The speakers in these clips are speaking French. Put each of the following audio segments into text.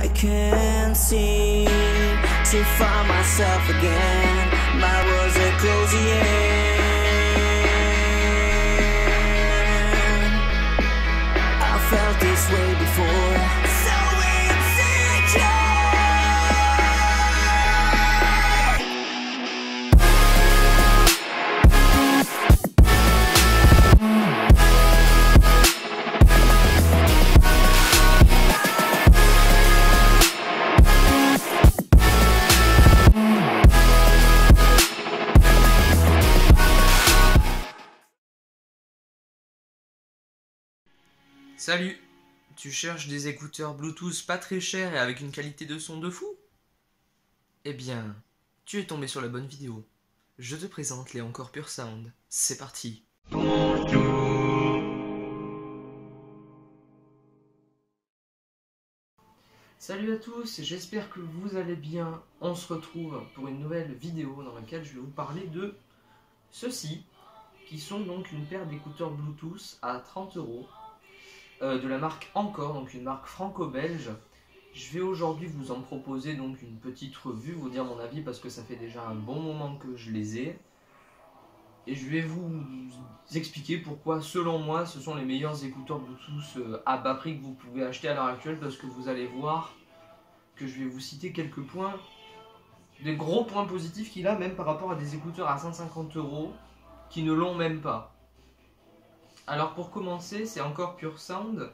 I can't seem to find myself again. My world's are closing in. I felt this way before. So insecure. Salut! Tu cherches des écouteurs Bluetooth pas très chers et avec une qualité de son de fou? Eh bien, tu es tombé sur la bonne vidéo. Je te présente les Encore Pure Sound. C'est parti! Salut à tous, j'espère que vous allez bien. On se retrouve pour une nouvelle vidéo dans laquelle je vais vous parler de ceux-ci, qui sont donc une paire d'écouteurs Bluetooth à 30 €. De la marque Encore, donc une marque franco-belge. Je vais aujourd'hui vous en proposer donc une petite revue, vous dire mon avis parce que ça fait déjà un bon moment que je les ai. Et je vais vous expliquer pourquoi selon moi ce sont les meilleurs écouteurs Bluetooth à bas prix que vous pouvez acheter à l'heure actuelle, parce que vous allez voir que je vais vous citer quelques points, des gros points positifs qu'il a même par rapport à des écouteurs à 150 € qui ne l'ont même pas. Alors pour commencer, c'est Encore Pure Sound.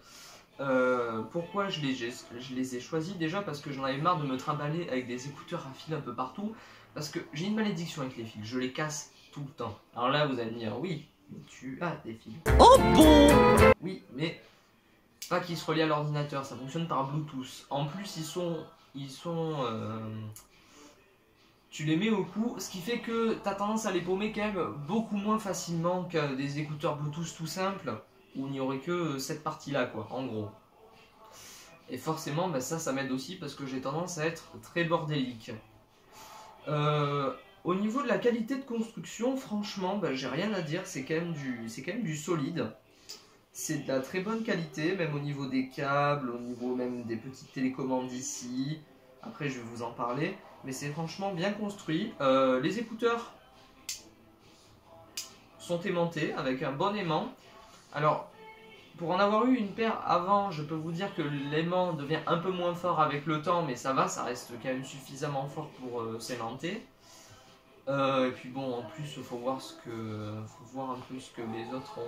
Pourquoi je les ai choisis? Déjà parce que j'en avais marre de me trimballer avec des écouteurs à fil un peu partout. Parce que j'ai une malédiction avec les fils, je les casse tout le temps. Alors là vous allez me dire, oui, mais tu as des fils. Oh bon! Oui, mais pas qu'ils se relient à l'ordinateur, ça fonctionne par Bluetooth. En plus tu les mets au cou, ce qui fait que tu as tendance à les paumer quand même beaucoup moins facilement que des écouteurs Bluetooth tout simples, où il n'y aurait que cette partie-là, quoi, en gros. Et forcément, bah ça m'aide aussi parce que j'ai tendance à être très bordélique. Au niveau de la qualité de construction, franchement, bah, j'ai rien à dire, c'est quand même du solide. C'est de la très bonne qualité, même au niveau des câbles, au niveau même des petites télécommandes ici. Après, je vais vous en parler. Mais c'est franchement bien construit. Les écouteurs sont aimantés avec un bon aimant. Alors, pour en avoir eu une paire avant, je peux vous dire que l'aimant devient un peu moins fort avec le temps, mais ça va, ça reste quand même suffisamment fort pour s'aimanter. Et puis bon, en plus, il faut voir un peu ce que les autres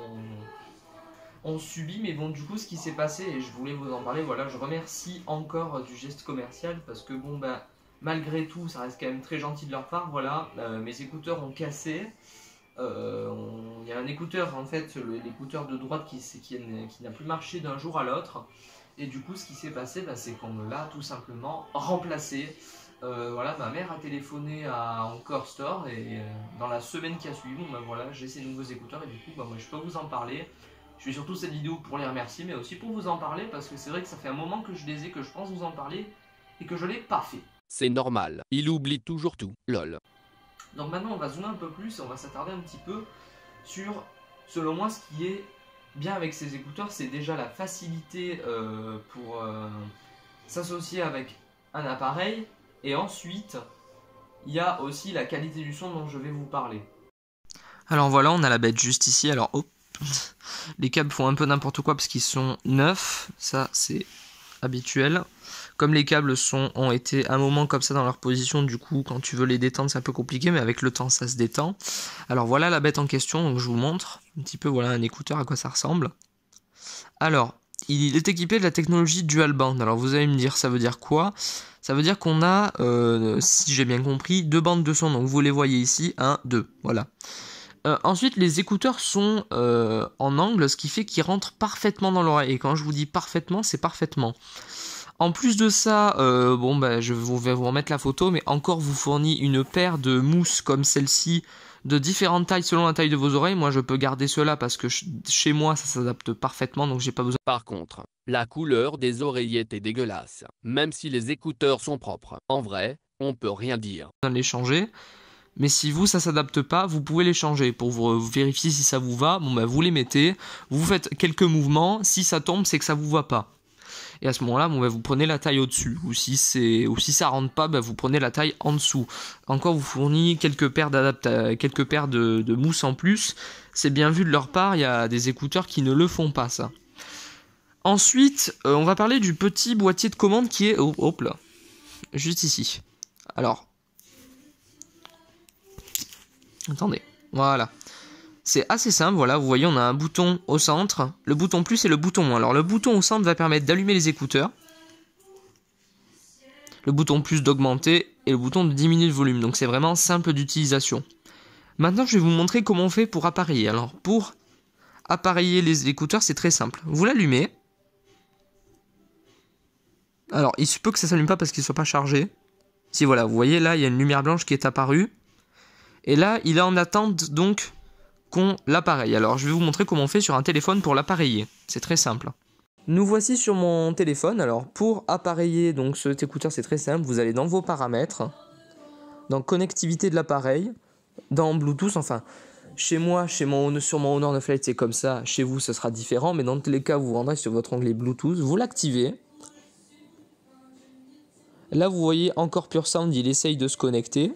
ont subi. Mais bon, du coup, ce qui s'est passé, et je voulais vous en parler, voilà, je remercie encore du geste commercial, parce que bon, bah, malgré tout, ça reste quand même très gentil de leur part. Voilà, mes écouteurs ont cassé. Il y a un écouteur, en fait, l'écouteur de droite qui n'a plus marché d'un jour à l'autre. Et du coup, ce qui s'est passé, bah, c'est qu'on me l'a tout simplement remplacé. Voilà, ma mère a téléphoné à Encore Store et dans la semaine qui a suivi, bon, bah, voilà, j'ai ces nouveaux écouteurs et du coup, bah, moi, je peux vous en parler. Je fais surtout cette vidéo pour les remercier, mais aussi pour vous en parler parce que c'est vrai que ça fait un moment que je les ai, que je pense vous en parler et que je ne l'ai pas fait. C'est normal, il oublie toujours tout, lol. Donc maintenant on va zoomer un peu plus et on va s'attarder un petit peu sur, selon moi, ce qui est bien avec ces écouteurs, c'est déjà la facilité pour s'associer avec un appareil, et ensuite il y a aussi la qualité du son dont je vais vous parler. Alors voilà, on a la bête juste ici, alors hop, les câbles font un peu n'importe quoi parce qu'ils sont neufs, ça c'est habituel. Comme les câbles ont été un moment comme ça dans leur position, du coup quand tu veux les détendre c'est un peu compliqué, mais avec le temps ça se détend. Alors voilà la bête en question, donc je vous montre un petit peu, voilà un écouteur à quoi ça ressemble. Alors il est équipé de la technologie dual band. Alors vous allez me dire ça veut dire quoi? Ça veut dire qu'on a, si j'ai bien compris, deux bandes de son, donc vous les voyez ici, 1, 2, voilà. Ensuite les écouteurs sont en angle, ce qui fait qu'ils rentrent parfaitement dans l'oreille, et quand je vous dis parfaitement, c'est parfaitement. En plus de ça, bon bah je vais vous remettre la photo, mais Encore vous fournit une paire de mousses comme celle-ci, de différentes tailles selon la taille de vos oreilles. Moi je peux garder cela parce que chez moi ça s'adapte parfaitement, donc j'ai pas besoin. Par contre, la couleur des oreillettes est dégueulasse, même si les écouteurs sont propres. En vrai, on peut rien dire. De les changer. Mais si vous ça s'adapte pas, vous pouvez les changer pour vous vérifier si ça vous va. Bon bah vous les mettez, vous faites quelques mouvements, si ça tombe c'est que ça vous va pas. Et à ce moment-là, bon, vous prenez la taille au-dessus. Ou si ça rentre pas, vous prenez la taille en dessous. Encore, vous fournit quelques paires de mousse en plus. C'est bien vu de leur part, il y a des écouteurs qui ne le font pas, ça. Ensuite, on va parler du petit boîtier de commande qui est... hop là. Juste ici. Alors. Attendez. Voilà. C'est assez simple, voilà, vous voyez, on a un bouton au centre, le bouton plus et le bouton moins. Alors le bouton au centre va permettre d'allumer les écouteurs, le bouton plus d'augmenter et le bouton de diminuer le volume. Donc c'est vraiment simple d'utilisation. Maintenant, je vais vous montrer comment on fait pour appareiller. Alors pour appareiller les écouteurs, c'est très simple. Vous l'allumez. Alors il se peut que ça ne s'allume pas parce qu'il ne soit pas chargé. Si voilà, vous voyez là, il y a une lumière blanche qui est apparue. Et là, il est en attente donc qu'on l'appareille. Alors je vais vous montrer comment on fait sur un téléphone pour l'appareiller. C'est très simple. Nous voici sur mon téléphone. Alors pour appareiller donc cet écouteur, c'est très simple. Vous allez dans vos paramètres, dans connectivité de l'appareil, dans Bluetooth. Enfin, chez moi, sur mon Honor 9 Lite, c'est comme ça. Chez vous, ce sera différent. Mais dans tous les cas, vous vous rendrez sur votre onglet Bluetooth. Vous l'activez. Là, vous voyez encore Pure Sound, il essaye de se connecter.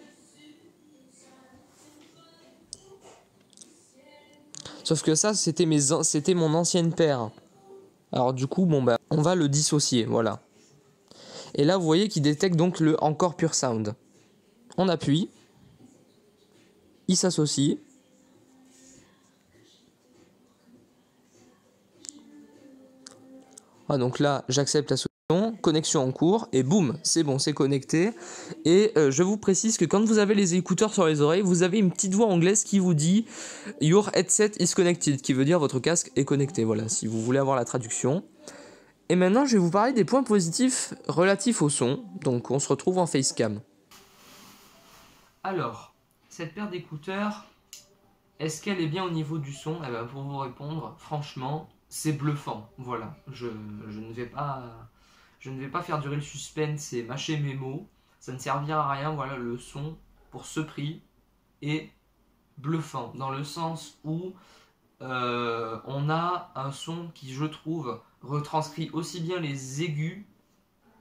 Sauf que ça, c'était mon ancienne paire. Alors du coup, bon, on va le dissocier, voilà. Et là, vous voyez qu'il détecte donc le encore Pure Sound. On appuie. Il s'associe. Ah, donc là, j'accepte la solution. Connexion en cours. Et boum, c'est bon, c'est connecté. Et je vous précise que quand vous avez les écouteurs sur les oreilles, vous avez une petite voix anglaise qui vous dit « Your headset is connected », qui veut dire « Votre casque est connecté ». Voilà, si vous voulez avoir la traduction. Et maintenant, je vais vous parler des points positifs relatifs au son. Donc, on se retrouve en facecam. Alors, cette paire d'écouteurs, est-ce qu'elle est bien au niveau du son? Eh ben, pour vous répondre, franchement, c'est bluffant. Voilà, je ne vais pas faire durer le suspense et mâcher mes mots. Ça ne servira à rien. Voilà, le son, pour ce prix, est bluffant. Dans le sens où on a un son qui, je trouve, retranscrit aussi bien les aigus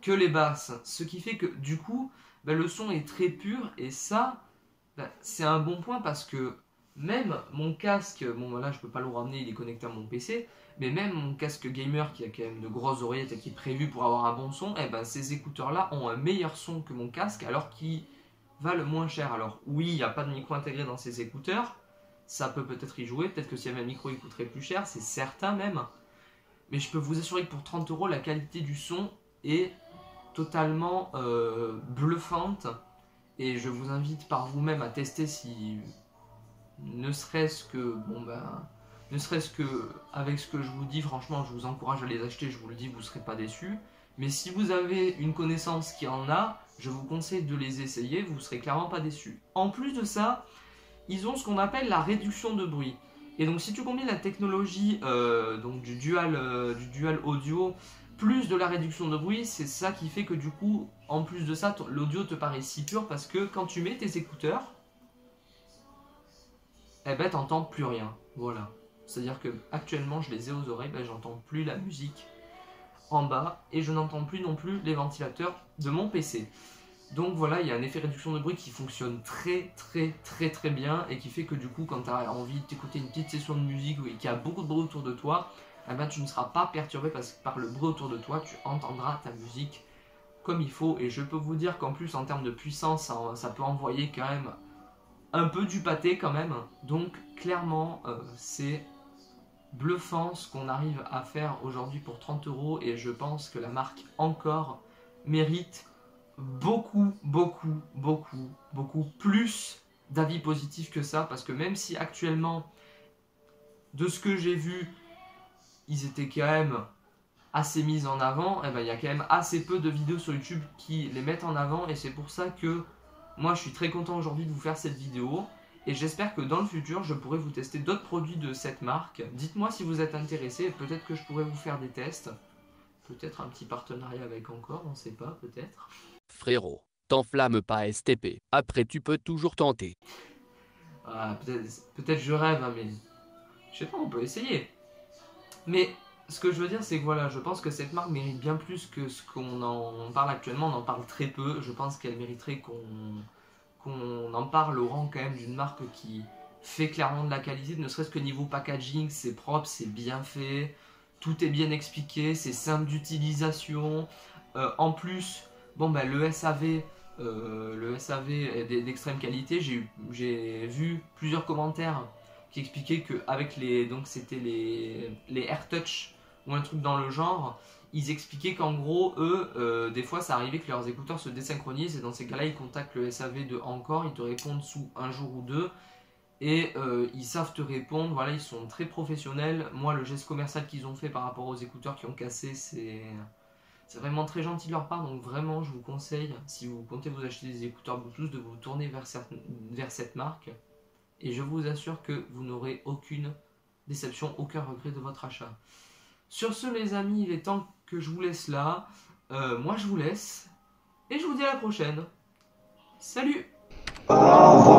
que les basses. Ce qui fait que, du coup, le son est très pur. Et ça, c'est un bon point parce que même mon casque, bon voilà, je peux pas le ramener, il est connecté à mon PC, mais même mon casque gamer qui a quand même de grosses oreillettes et qui est prévu pour avoir un bon son, ces écouteurs là ont un meilleur son que mon casque alors qu'ils valent moins cher. Alors oui, il n'y a pas de micro intégré dans ces écouteurs, ça peut peut-être y jouer, peut-être que s'il y avait un micro il coûterait plus cher, c'est certain même, mais je peux vous assurer que pour 30 €, la qualité du son est totalement bluffante. Et je vous invite par vous-même à tester si, ne serait-ce que avec ce que je vous dis, franchement, je vous encourage à les acheter, je vous le dis, vous ne serez pas déçus. Mais si vous avez une connaissance qui en a, je vous conseille de les essayer, vous ne serez clairement pas déçus. En plus de ça, ils ont ce qu'on appelle la réduction de bruit. Et donc si tu combines la technologie donc du dual audio plus de la réduction de bruit, c'est ça qui fait que du coup, en plus de ça, l'audio te paraît si pur parce que quand tu mets tes écouteurs, t'entends plus rien. Voilà. C'est-à-dire que actuellement, je les ai aux oreilles, j'entends plus la musique en bas et je n'entends plus non plus les ventilateurs de mon PC. Donc voilà, il y a un effet réduction de bruit qui fonctionne très bien et qui fait que du coup, quand tu as envie d'écouter une petite session de musique et qu'il y a beaucoup de bruit autour de toi, tu ne seras pas perturbé parce que par le bruit autour de toi, tu entendras ta musique comme il faut. Et je peux vous dire qu'en plus, en termes de puissance, ça peut envoyer quand même un peu du pâté quand même. Donc clairement, c'est bluffant ce qu'on arrive à faire aujourd'hui pour 30 € et je pense que la marque Encore mérite beaucoup plus d'avis positifs que ça, parce que même si actuellement, de ce que j'ai vu, ils étaient quand même assez mis en avant, il y a quand même assez peu de vidéos sur YouTube qui les mettent en avant et c'est pour ça que moi je suis très content aujourd'hui de vous faire cette vidéo et j'espère que dans le futur je pourrai vous tester d'autres produits de cette marque. Dites-moi si vous êtes intéressé, peut-être que je pourrais vous faire des tests, peut-être un petit partenariat avec Encore, on ne sait pas, peut-être. Frérot, t'enflamme pas STP, après tu peux toujours tenter. Ah, peut-être je rêve, hein, mais je sais pas, on peut essayer. Mais ce que je veux dire, c'est que voilà, je pense que cette marque mérite bien plus que ce qu'on en parle actuellement. On en parle très peu. Je pense qu'elle mériterait qu'on en parle au rang quand même d'une marque qui fait clairement de la qualité, ne serait-ce que niveau packaging, c'est propre, c'est bien fait, tout est bien expliqué, c'est simple d'utilisation. En plus, bon bah le SAV est d'extrême qualité. J'ai vu plusieurs commentaires qui expliquaient que avec donc c'était les AirTouch ou un truc dans le genre, ils expliquaient qu'en gros eux, des fois ça arrivait que leurs écouteurs se désynchronisent et dans ces cas-là ils contactent le SAV de Encore, ils te répondent sous un jour ou deux. Et ils savent te répondre, voilà, ils sont très professionnels. Moi, le geste commercial qu'ils ont fait par rapport aux écouteurs qui ont cassé, c'est vraiment très gentil de leur part. Donc vraiment, je vous conseille, si vous comptez vous acheter des écouteurs Bluetooth, de vous tourner vers cette marque. Et je vous assure que vous n'aurez aucune déception, aucun regret de votre achat. Sur ce, les amis, il est temps que je vous laisse là. Moi, je vous laisse. Et je vous dis à la prochaine. Salut! Au revoir.